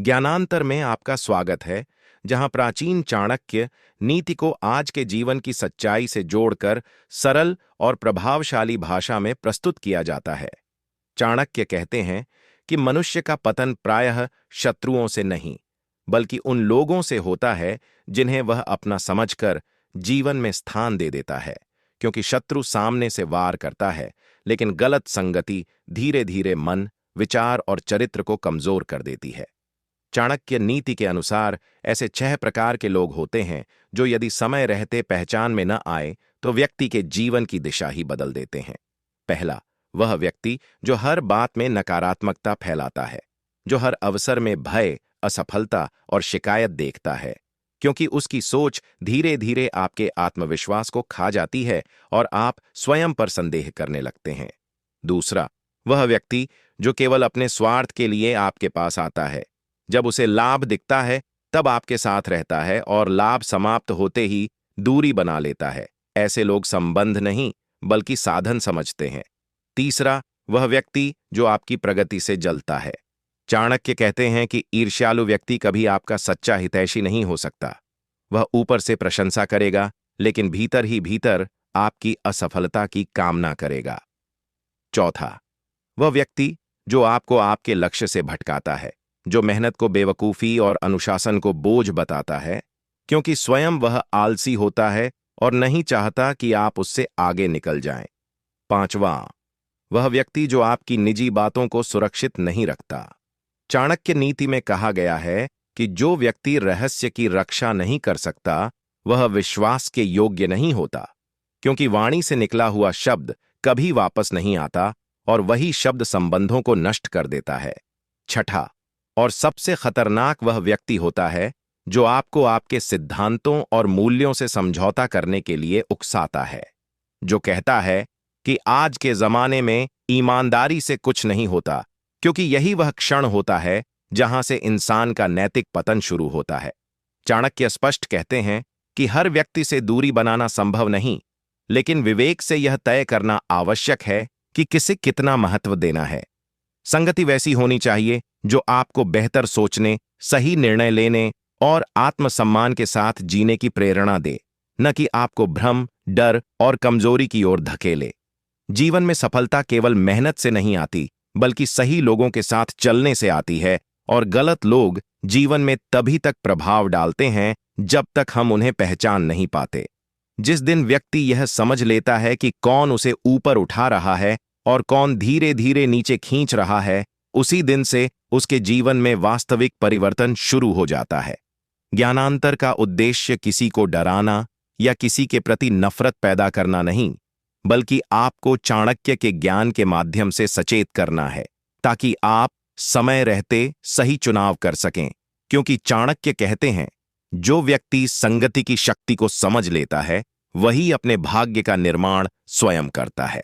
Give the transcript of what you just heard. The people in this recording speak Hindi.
ज्ञानांतर में आपका स्वागत है, जहां प्राचीन चाणक्य नीति को आज के जीवन की सच्चाई से जोड़कर सरल और प्रभावशाली भाषा में प्रस्तुत किया जाता है। चाणक्य कहते हैं कि मनुष्य का पतन प्रायः शत्रुओं से नहीं, बल्कि उन लोगों से होता है जिन्हें वह अपना समझकर जीवन में स्थान दे देता है, क्योंकि शत्रु सामने से वार करता है, लेकिन गलत संगति धीरे धीरे मन, विचार और चरित्र को कमजोर कर देती है। चाणक्य नीति के अनुसार ऐसे 6 प्रकार के लोग होते हैं जो यदि समय रहते पहचान में न आए तो व्यक्ति के जीवन की दिशा ही बदल देते हैं। पहला, वह व्यक्ति जो हर बात में नकारात्मकता फैलाता है, जो हर अवसर में भय, असफलता और शिकायत देखता है, क्योंकि उसकी सोच धीरे धीरे आपके आत्मविश्वास को खा जाती है और आप स्वयं पर संदेह करने लगते हैं। दूसरा, वह व्यक्ति जो केवल अपने स्वार्थ के लिए आपके पास आता है, जब उसे लाभ दिखता है तब आपके साथ रहता है और लाभ समाप्त होते ही दूरी बना लेता है। ऐसे लोग संबंध नहीं बल्कि साधन समझते हैं। तीसरा, वह व्यक्ति जो आपकी प्रगति से जलता है। चाणक्य कहते हैं कि ईर्ष्यालु व्यक्ति कभी आपका सच्चा हितैषी नहीं हो सकता। वह ऊपर से प्रशंसा करेगा, लेकिन भीतर ही भीतर आपकी असफलता की कामना करेगा। चौथा, वह व्यक्ति जो आपको आपके लक्ष्य से भटकाता है, जो मेहनत को बेवकूफी और अनुशासन को बोझ बताता है, क्योंकि स्वयं वह आलसी होता है और नहीं चाहता कि आप उससे आगे निकल जाएं। पांचवां, वह व्यक्ति जो आपकी निजी बातों को सुरक्षित नहीं रखता। चाणक्य नीति में कहा गया है कि जो व्यक्ति रहस्य की रक्षा नहीं कर सकता, वह विश्वास के योग्य नहीं होता, क्योंकि वाणी से निकला हुआ शब्द कभी वापस नहीं आता और वही शब्द संबंधों को नष्ट कर देता है। छठा और सबसे खतरनाक वह व्यक्ति होता है जो आपको आपके सिद्धांतों और मूल्यों से समझौता करने के लिए उकसाता है, जो कहता है कि आज के जमाने में ईमानदारी से कुछ नहीं होता, क्योंकि यही वह क्षण होता है जहां से इंसान का नैतिक पतन शुरू होता है। चाणक्य स्पष्ट कहते हैं कि हर व्यक्ति से दूरी बनाना संभव नहीं, लेकिन विवेक से यह तय करना आवश्यक है कि किसे कितना महत्व देना है। संगति वैसी होनी चाहिए जो आपको बेहतर सोचने, सही निर्णय लेने और आत्मसम्मान के साथ जीने की प्रेरणा दे, न कि आपको भ्रम, डर और कमजोरी की ओर धकेले। जीवन में सफलता केवल मेहनत से नहीं आती, बल्कि सही लोगों के साथ चलने से आती है, और गलत लोग जीवन में तभी तक प्रभाव डालते हैं जब तक हम उन्हें पहचान नहीं पाते। जिस दिन व्यक्ति यह समझ लेता है कि कौन उसे ऊपर उठा रहा है और कौन धीरे धीरे नीचे खींच रहा है, उसी दिन से उसके जीवन में वास्तविक परिवर्तन शुरू हो जाता है। ज्ञानांतर का उद्देश्य किसी को डराना या किसी के प्रति नफरत पैदा करना नहीं, बल्कि आपको चाणक्य के ज्ञान के माध्यम से सचेत करना है, ताकि आप समय रहते सही चुनाव कर सकें। क्योंकि चाणक्य कहते हैं, जो व्यक्ति संगति की शक्ति को समझ लेता है, वही अपने भाग्य का निर्माण स्वयं करता है।